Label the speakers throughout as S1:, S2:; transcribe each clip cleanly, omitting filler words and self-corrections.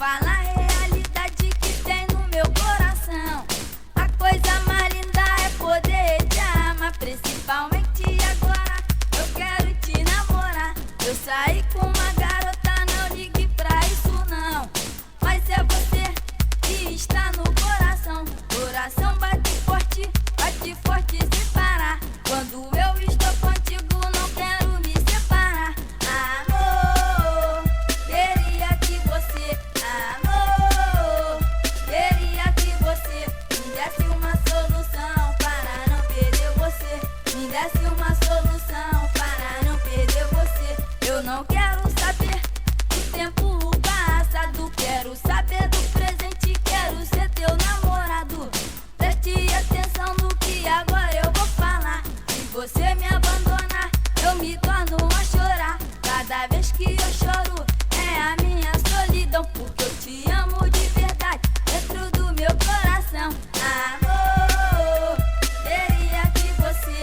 S1: fala a realidade que tem no meu coração. A coisa mais linda é poder te amar, principalmente agora eu quero te namorar. Eu saí com uma garota, não ligue pra isso não, mas é você que está no coração. Coração bate forte sem parar. Quando eu estou contigo não quero me separar. Amor, queria que você, amor, queria que você me desse uma solução para não perder você. Me desse uma solução para não perder você. Eu não quero saber do tempo passado, quero saber do presente, quero ser teu namorado. Preste atenção no que agora eu vou falar. Se você me abandonar, eu me torno a chorar. Cada vez que eu choro é a minha solidão, porque eu te amo de verdade dentro do meu coração. Amor, queria que você,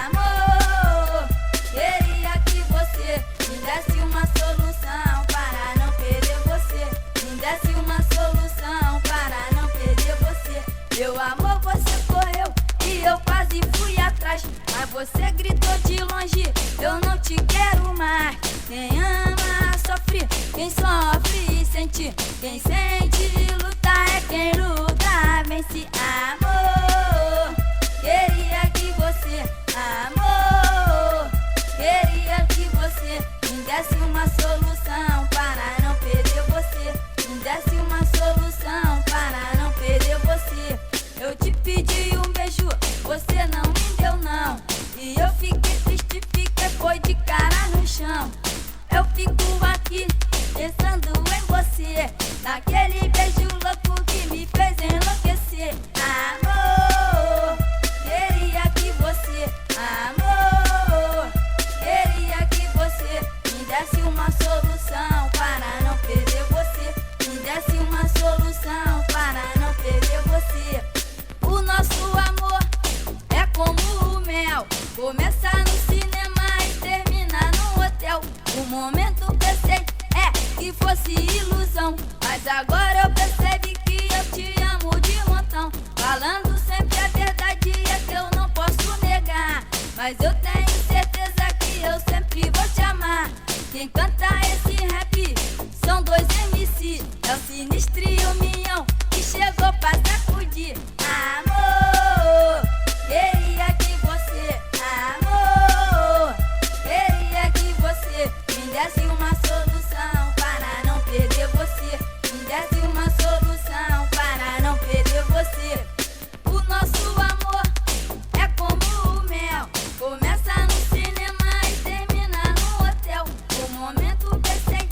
S1: amor, queria que você me desse uma solução para não perder você. Me desse uma solução para não perder você. Meu amor, você correu e eu quase fui atrás, mas você gritou de longe, eu não te quero mais. Quem ama sofre, quem sofre sente, quem sente luta é quem luta vence. Amor, queria que você, amor, queria que você me desse uma solução para não perder você. Me desse uma solução para não perder você. Eu te pedi um beijo, você não me deu não, e eu fiquei triste, foi de cara no chão. Eu fico aqui pensando em você, naquele beijo louco que me fez enlouquecer. Amor, queria que você, amor, queria que você me desse uma solução para não perder você. Me desse uma solução para não perder você. O nosso amor é como o mel, começa no cinema e termina no hotel. O momento pensei que fosse ilusão, mas agora eu percebi que eu te amo de montão. Falando sempre a verdade é que eu não posso negar, mas eu tenho certeza que eu sempre vou te amar. Quem canta esse rap são dois MC, é o Sinistro e o Minhão, que chegou pra sacudir. Amor, queria que você, amor, queria que você me desse uma solução para não perder você. Me desse uma solução para não perder você. O nosso amor é como o mel, começa no cinema e termina no hotel. O momento pensei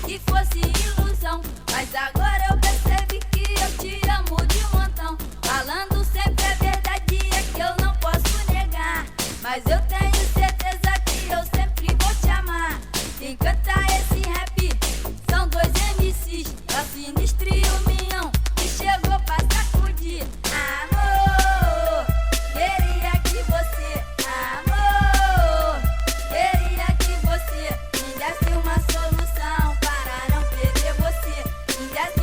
S1: que fosse ilusão, mas agora eu percebi que eu te amo de montão. Falando sempre a verdade é que eu não posso negar, mas eu tenho certeza que eu sempre vou te amar. Quem canta esse rap são dois MCs, é o Sinistro e o Minhão, que chegou pra sacudir. Amor, queria que você, amor, queria que você me desse uma solução para não perder você. Me desse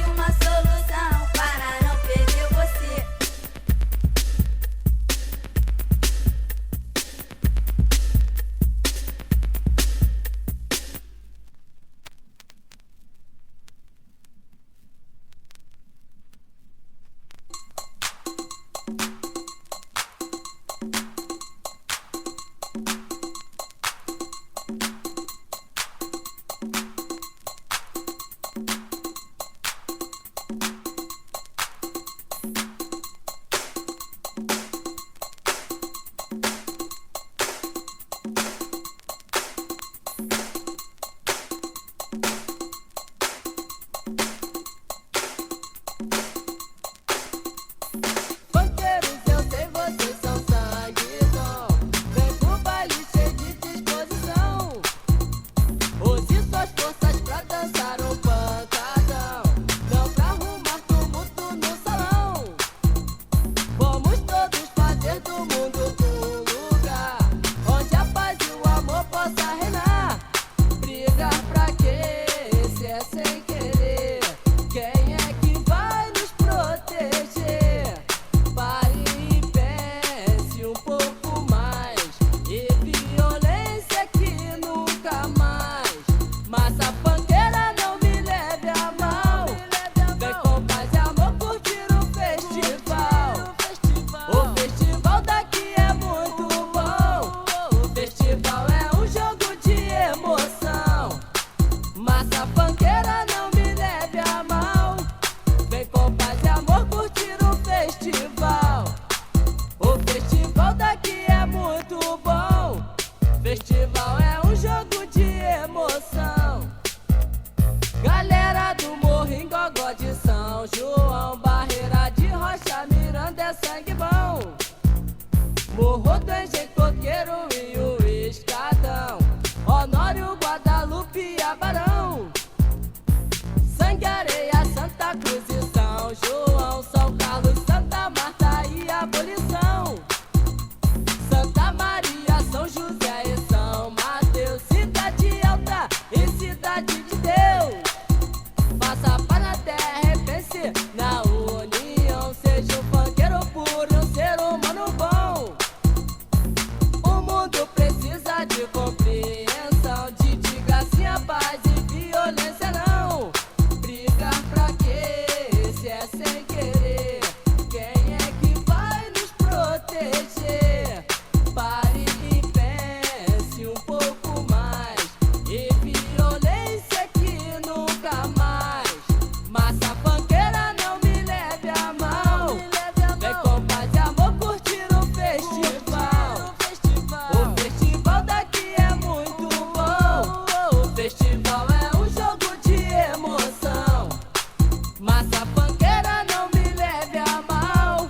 S2: Massa funkeira, não me leve a mal.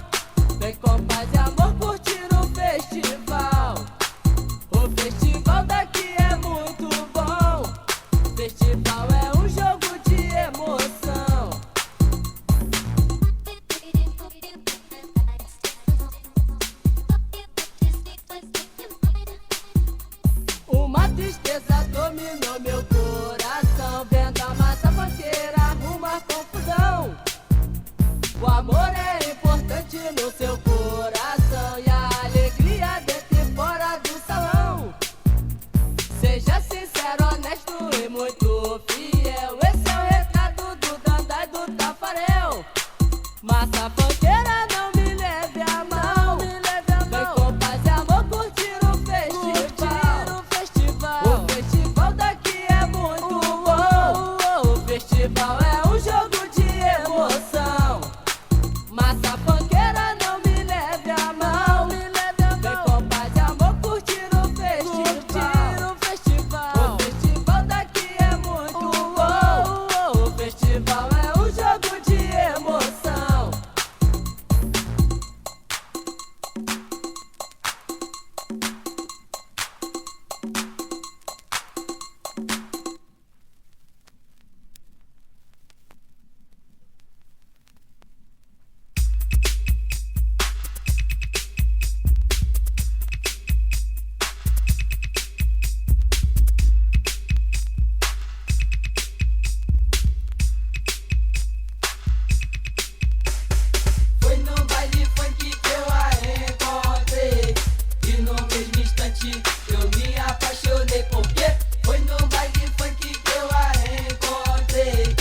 S2: Vem com paz e amor curtir o festival. O festival daqui é muito bom. Festival é um jogo de emoção. Uma tristeza dominou meu coração, vendo a massa funkeira arrumar confusão. O amor é importante no seu coração e a alegria dentro e fora do salão. Seja sincero, honesto e muito fiel. Esse é o recado do Dandá e do Tafarel. Massa funkeira, não me leve a mal. Vem com paz e amor curtir o festival. O festival daqui é muito bom. O festival é um jogo de emoção. Massa funkeira, não me leve a mal. Vem com paz e amor curtir o festival. O festival daqui é muito bom. O festival é um jogo de emoção. Foi no baile funk que eu a encontrei e no mesmo instante eu me apaixonei. Porque foi no baile funk que eu a encontrei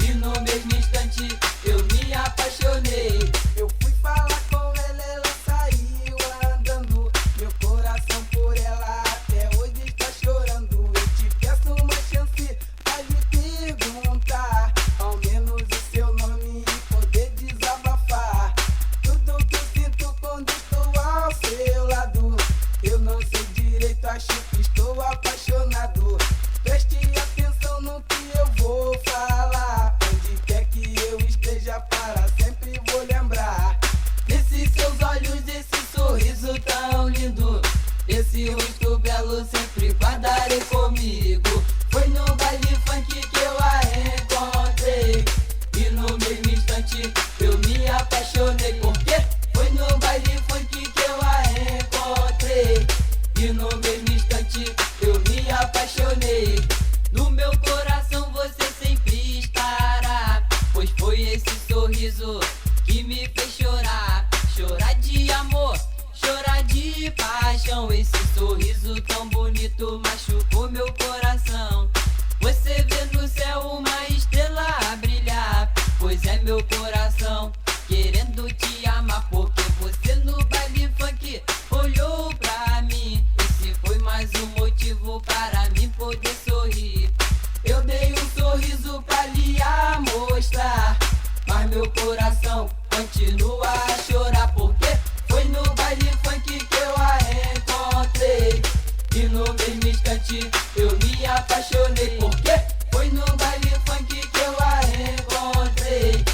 S2: e no mesmo instante eu me apaixonei.
S3: Eu fui falar com ela saiu andando. Meu coração por ela até hoje está chorando. Eu te peço uma chance pra lhe perguntar ao menos o seu nome e poder desabafar. Tudo que eu sinto quando estou ao seu lado, eu não sei direito, acho que estou apaixonado. Preste atenção no que eu vou falar. Onde quer que eu esteja, para sempre vou lembrar
S2: Nesses seus olhos, esse sorriso tão lindo, esse rosto belo sempre guardarei comigo. Foi no baile funk que eu a encontrei e no mesmo instante eu me apaixonei. Porque foi no baile funk que eu a encontrei e no mesmo instante eu me apaixonei. No meu coração você sempre estará, pois foi esse sorriso que me fez chorar. Chorar de amor, chorar de paixão. Esse sorriso tão bonito machucou meu coração. Você vê no céu uma estrela a brilhar, pois é meu coração querendo te amar. Porque você no baile funk olhou pra mim. Esse foi mais um motivo para mim poder sorrir. Eu dei um sorriso pra lhe mostrar, mas meu coração continua a chorar. Porque foi no baile funk que eu a encontrei e no mesmo instante eu me apaixonei. Porque foi no baile funk que eu a encontrei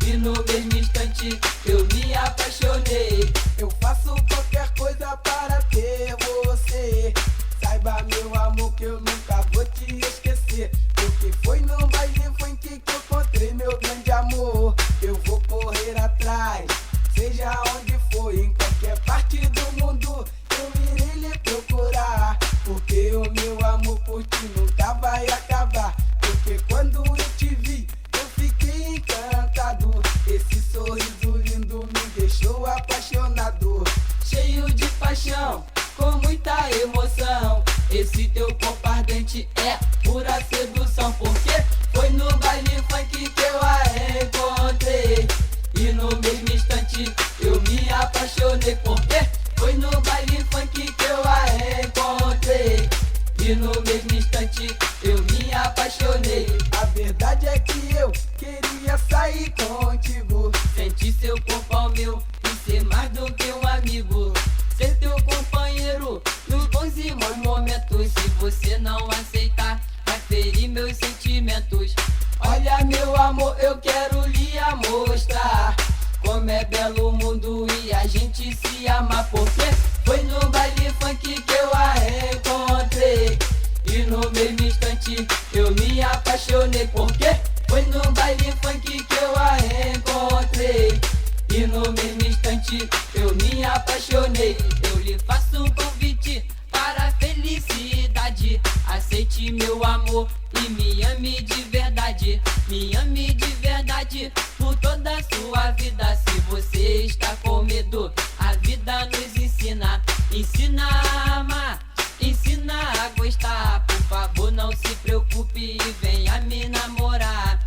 S2: e no mesmo instante eu me apaixonei.
S3: Eu faço qualquer coisa para ter você. Saiba, meu amor, que eu nunca vou te esquecer. Porque foi no baile funk que eu encontrei meu grande amor. Eu vou correr atrás, seja onde for, em qualquer parte do mundo eu irei lhe procurar. Porque o meu amor por ti nunca vai acabar. Porque quando eu te vi, eu fiquei encantado. Esse sorriso lindo me deixou apaixonado.
S2: Cheio de paixão, com muita emoção. Esse teu corpo ardente é pura sedução. Porque foi no baile funk que eu a encontrei e no mesmo instante eu me apaixonei. Porque foi no baile funk que eu a encontrei e no mesmo instante eu me apaixonei.
S3: A verdade é que eu queria sair contigo.
S2: Sentir seu corpo ao meu e ser mais do que um amigo. Ser teu companheiro nos bons e maus momentos. Se você não aceitar, vai ferir meu amar porque foi no baile funk que eu a encontrei. E no mesmo instante eu me apaixonei porque foi no baile funk que eu a encontrei. E no mesmo instante eu me apaixonei. Eu lhe faço um convite para a felicidade. Aceite meu amor e me ame de verdade. Me ame de verdade por toda a sua vida. Se você está com medo, a vida nos ensina. Ensina a amar, ensina a gostar. Por favor, não se preocupe e venha me namorar.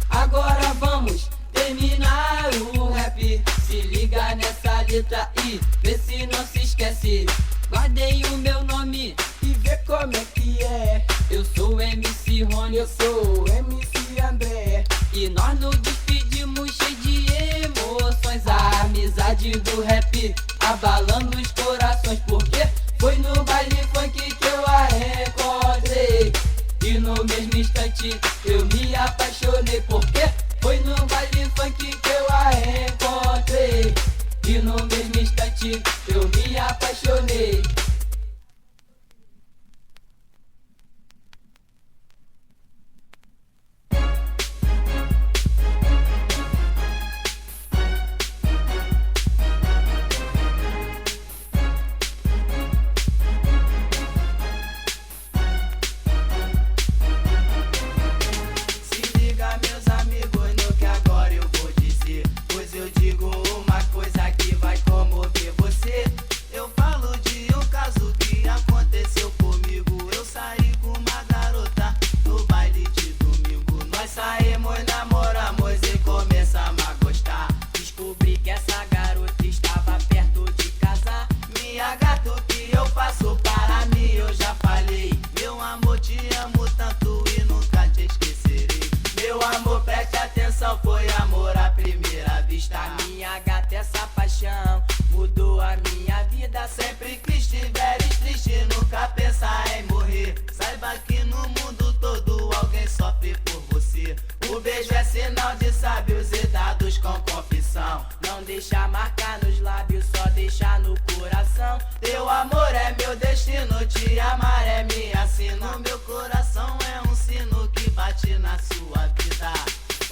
S2: Agora vamos terminar o rap. Se liga nessa letra e vê se não se esquece. Guardei o meu nome
S3: E vê como é que é.
S2: Eu sou o MC Rony,
S3: Eu sou o MC André.
S2: e nós nos despedimos cheio de emoções. A amizade do rap abalando os corações. Porque foi no baile funk que eu a encontrei. E no mesmo instante eu me apaixonei. Porque foi no baile funk que eu a encontrei. E no mesmo instante eu me apaixonei.
S4: Se liga, meus amigos, no que agora eu vou dizer. Pois eu digo uma coisa que vai comover você. Eu falo de um caso que aconteceu comigo. Eu saí com uma garota no baile de domingo. Nós saímos, namoramos e começamos a gostar. Descobri que essa garota estava perto de casar. Minha gata, o que eu faço para mim, eu já falei. Meu amor, te amo tanto e nunca te esquecerei. Meu amor, preste atenção, foi amor à primeira vista. Minha gata, essa paixão mudou a minha vida. Sempre que estiveres triste, nunca pensar em morrer. Saiba que no mundo todo alguém sofre por você. O beijo é sinal de sábios e dados com confissão. Não deixa marcar nos lábios, só deixa no coração. Teu amor é meu destino, te amar é minha sina. Meu coração é um sino que bate na sua vida.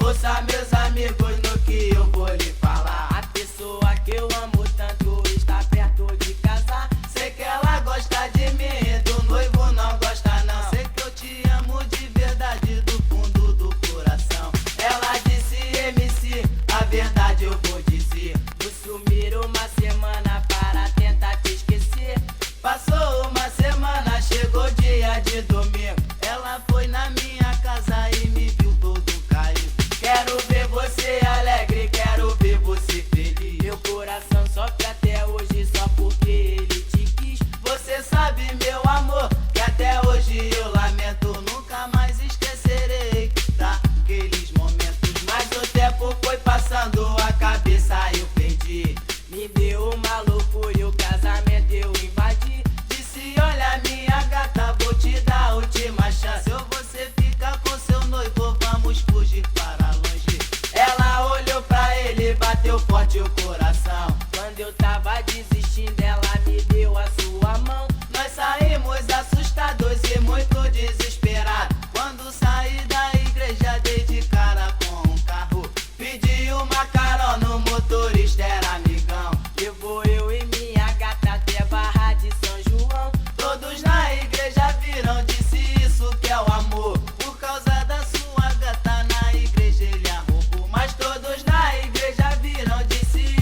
S4: Ouça, meus amigos, no que eu vou lhe falar. A pessoa que eu amo tanto está perto de casar. Sei que ela gosta de mim, do noivo não gosta não. Sei que eu te amo de verdade, do fundo do coração. Ela disse, MC, a verdade eu vou dizer. Vou sumir uma semana para tentar te esquecer. Passou uma semana, chegou o dia de domingo. Ela foi na minha casa e me viu todo caído. Quero ver você alegre, quero ver você feliz. Meu coração sofre até hoje só porque ele te quis. Você sabe, meu amor, que até hoje eu lamento. Nunca mais esquecerei daqueles momentos. Mas o tempo foi passando, a cabeça eu perdi. Me deu uma loucura e o casamento eu invadi. Disse, olha minha gata, vou te dar a última chance. Ou você fica com seu noivo, vamos fugir para longe. Ela olhou pra ele, bateu forte o coração. Quando eu tava desistindo, ela me deu a sua mão. Nós saímos assustados e muito desesperados. Quando saí da igreja, dei de cara com um carro. Pedi uma carona, o motorista era amigão. Levou eu e minha gata até Barra de São João. Todos na igreja viram, disse isso que é o amor. Por causa da sua gata na igreja ele arrombou. Mas todos na igreja viram, disse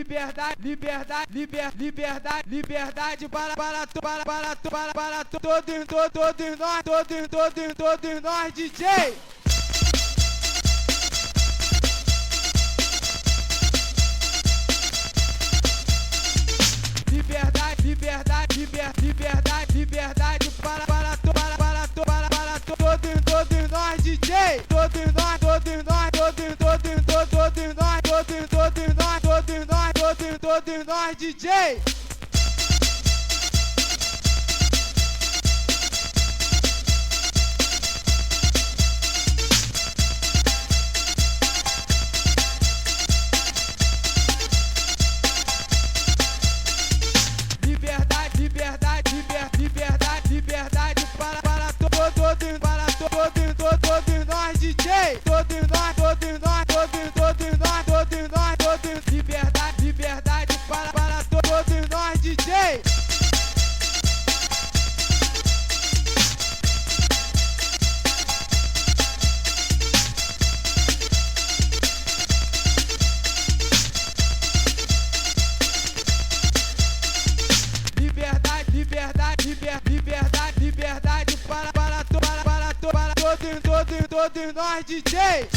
S3: liberdade, liberdade, liberdade, liberdade para todos nós, DJ. Liberdade, liberdade, liberdade, liberdade para todos nós, DJ. Todos nós, DJ. Liberdade, liberdade, liberdade, liberdade para todos nós, DJ. Todos nós, liberdade, liberdade para todos nós, DJ. Liberdade, liberdade, liberdade, liberdade para todos nós, DJ.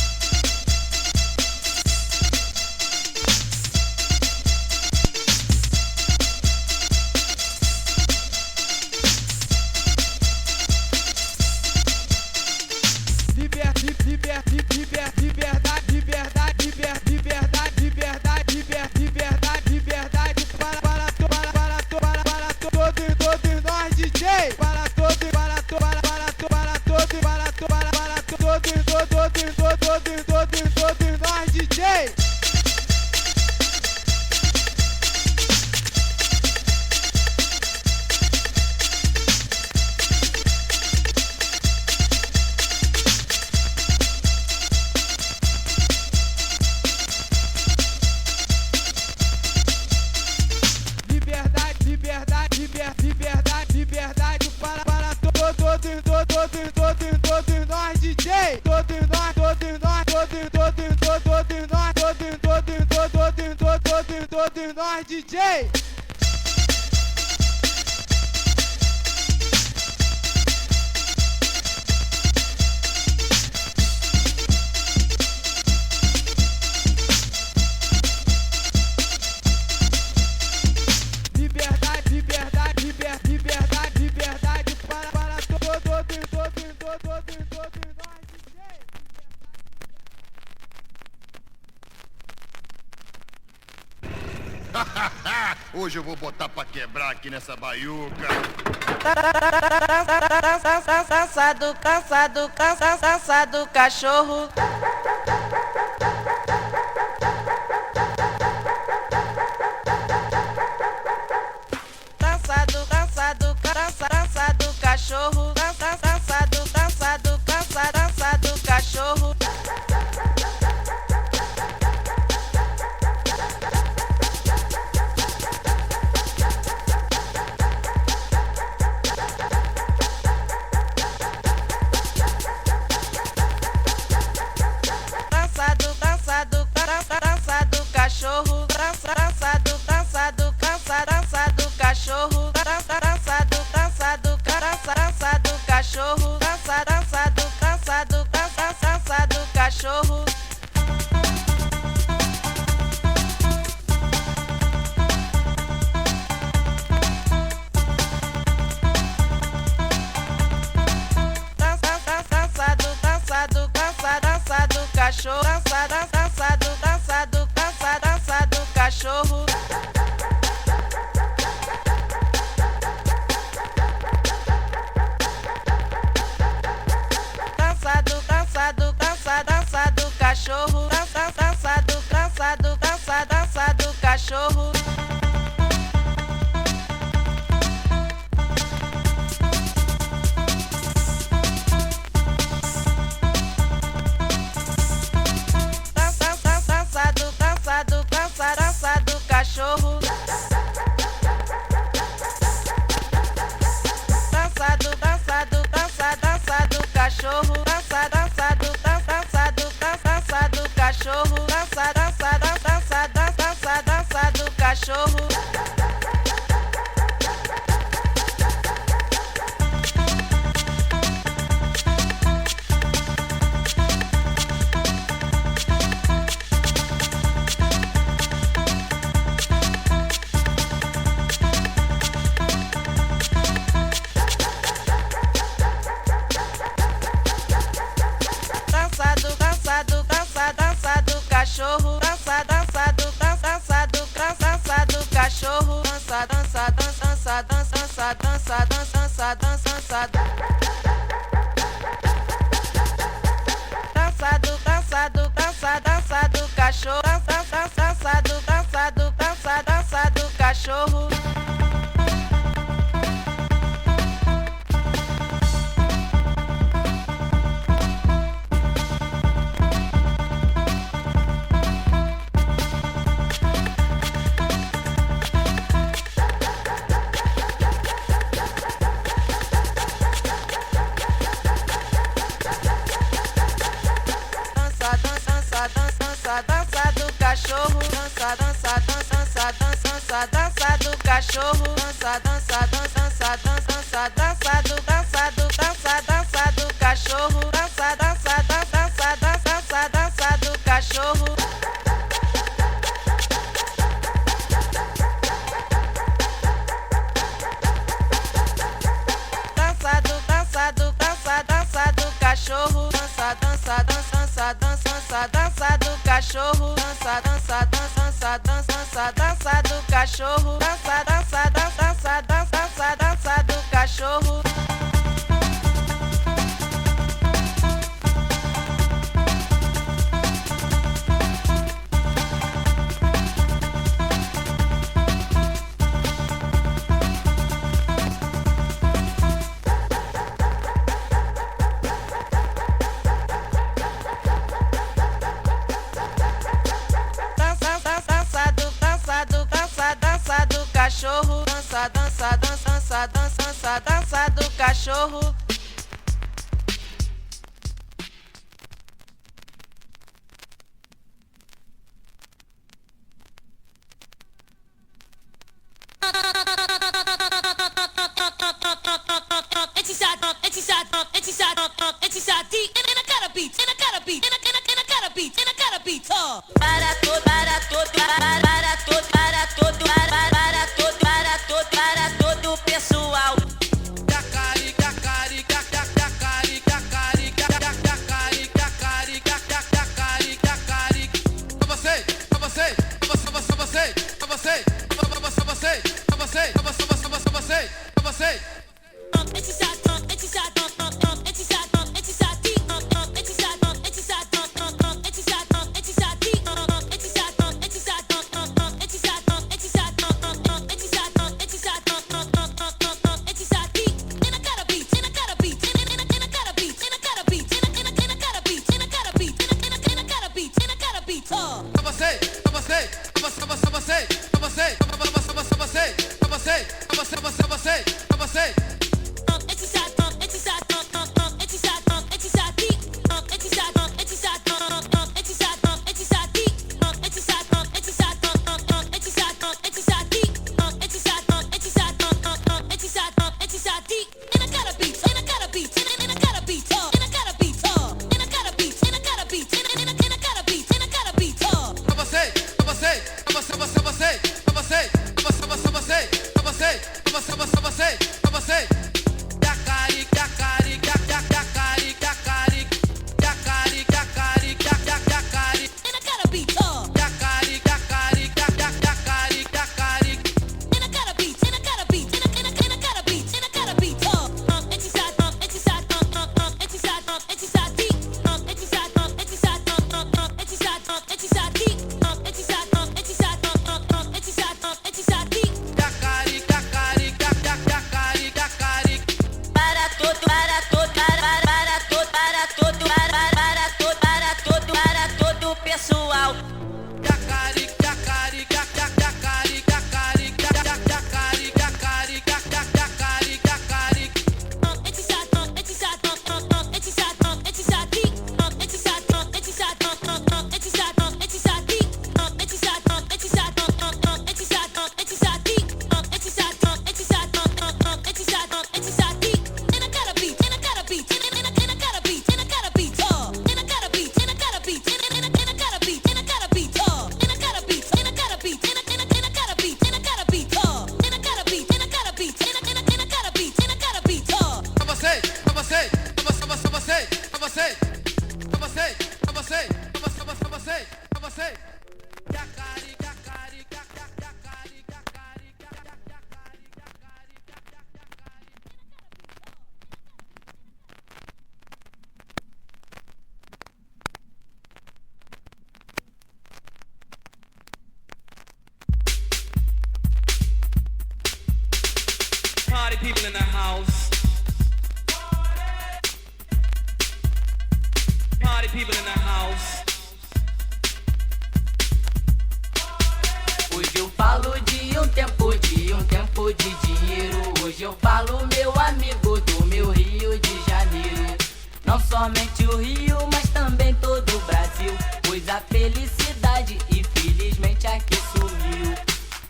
S3: Liberdade, liberdade, liberdade, liberdade, liberdade, liberdade, liberdade para todos nós, DJ. Para todos nós, DJ. Liberdade, liberdade, liberdade, liberdade para todos nós, DJ. Todos nós, DJ. Liberdade, liberdade, liberdade, liberdade para todos nós, DJ.
S5: Hoje eu vou botar pra quebrar aqui nessa baiuca.
S6: Cansado, cachorro. Cansado, cachorro. Cansado, cachorro. Dançado, cachorro. Dança do cachorro, dança do cachorro, dança do cachorro, dança do cachorro. Dança do cachorro, dança do cachorro, dança do cachorro, dança do cachorro. Dança do cachorro, dança do cachorro, dança do cachorro, dança do cachorro. Dança do cachorro, dança do cachorro.
S1: Para todo o pessoal.
S7: Party people in the house. Party people in the house.
S2: Hoje eu falo de um tempo de dinheiro. Hoje eu falo, meu amigo, do meu Rio de Janeiro. Não somente o Rio, mas também todo o Brasil. Pois a felicidade, infelizmente, aqui sumiu.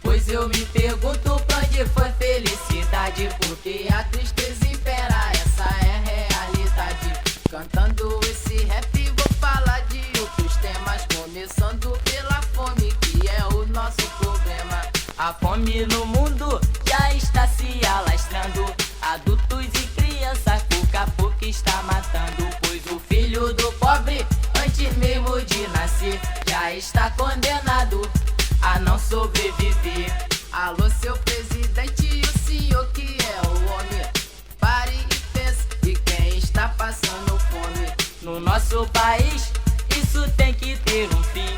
S2: Pois eu me pergunto pra onde foi felicidade, porque a tristeza impera, essa é a realidade. Cantando esse rap vou falar de outros temas, começando pela fome, que é o nosso problema. A fome no mundo já está se alastrando, adultos e crianças pouco a pouco está matando. Pois o filho do pobre, antes mesmo de nascer, já está condenado a não sobreviver. Alô, seu presidente, o senhor que é o homem, pare e pense de quem está passando fome. No nosso país, isso tem que ter um fim.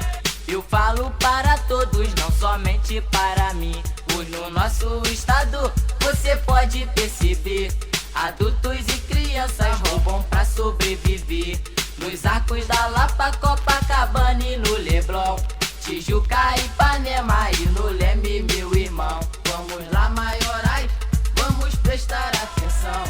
S2: Eu falo para todos, não somente para mim. Pois no nosso estado, você pode perceber, adultos e crianças roubam pra sobreviver. Nos arcos da Lapa, Copacabana e no Leblon, Tijuca, Ipanema e no Leme, meu irmão. Vamos lá, maiorais, vamos prestar atenção.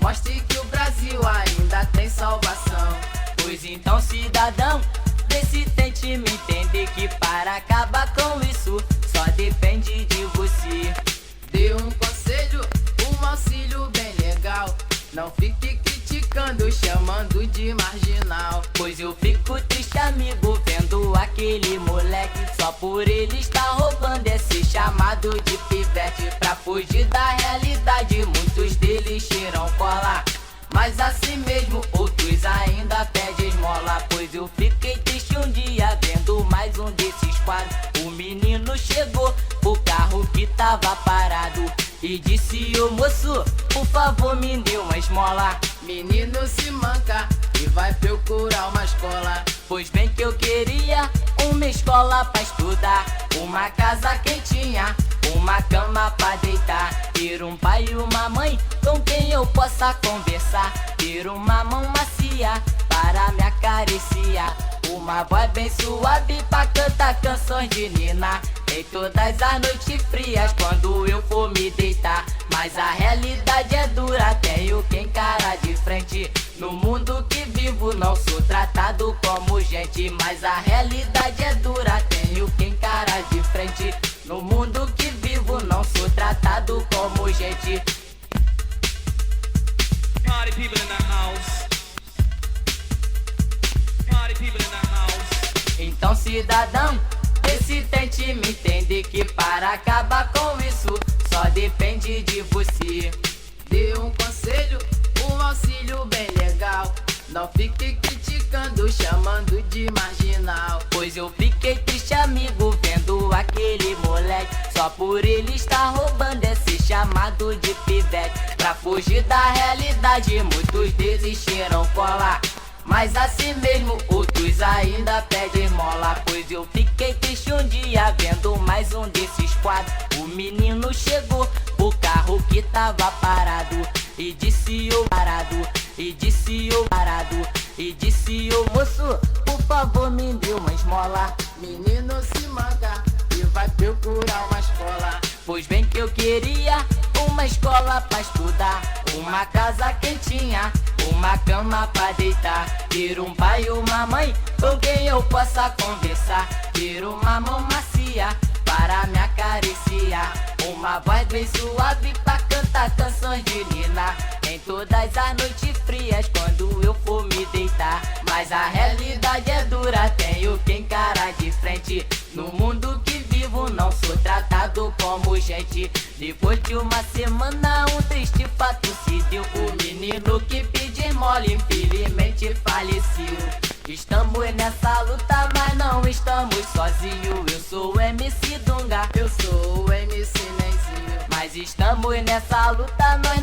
S2: Mostre que o Brasil ainda tem salvação. Pois então, cidadão, vê se tente me entender, que para acabar com isso só depende de você. Dê um conselho, um auxílio bem legal. Não fique criticando, chamando de marginal. Pois eu fico triste, amigo, vendo aquele moleque. Só por ele estar roubando é ser chamado de pivete. Pra fugir da realidade, muitos deles cheiram cola, mas assim mesmo outros ainda pedem esmola. Pois eu fiquei triste um dia vendo mais um desses quadros. O menino chegou, o carro que tava parado, e disse: ô moço, por favor me dê uma esmola. Menino se manca e vai procurar uma escola. Pois bem que eu queria uma escola pra estudar, uma casa quentinha, uma cama pra deitar, ter um pai e uma mãe com quem eu possa conversar, ter uma mão macia para me acariciar, uma voz bem suave pra cantar canções de Nina em todas as noites frias quando eu for me deitar. Mas a realidade é dura, tenho que encarar de frente. No mundo que vivo não sou tratado como gente, mas a realidade é dura, tenho que encarar de frente. No mundo que vivo não sou tratado como gente.
S7: Party people in the house. Party people in the house.
S2: Então, cidadão, vê se tente me entender, que para acabar com isso só depende de você. Dê um conselho, um auxílio bem legal. Não fique criticando, chamando de marginal. Pois eu fiquei triste, amigo, vendo aquele moleque. Só por ele estar roubando é ser chamado de pivete. Pra fugir da realidade, muitos deles cheiram cola, mas assim mesmo outros ainda pedem esmola. Pois eu fiquei triste um dia vendo mais um desses quadros. O menino chegou, o carro que tava parado, e disse: ô parado, e disse: ô parado, e disse: ô moço, por favor me dê uma esmola. Menino se manca e vai procurar uma escola. Pois bem que eu queria uma escola pra estudar, uma casa quentinha, uma cama pra deitar, ter um pai e uma mãe com quem eu possa conversar, ter uma mão macia para me acariciar, uma voz bem suave pra cantar canções de Nina em todas as noites frias quando eu for me deitar. Mas a realidade é dura, tenho que encarar de frente. No mundo que vivo não sou tratado como gente. Depois de uma semana um triste fato se deu. O menino que pediu esmola infelizmente faleceu. Estamos nessa luta, mas não estamos sozinhos. Eu sou o MC Dunga, eu sou o MC Nenzinho. Mas estamos nessa luta, nós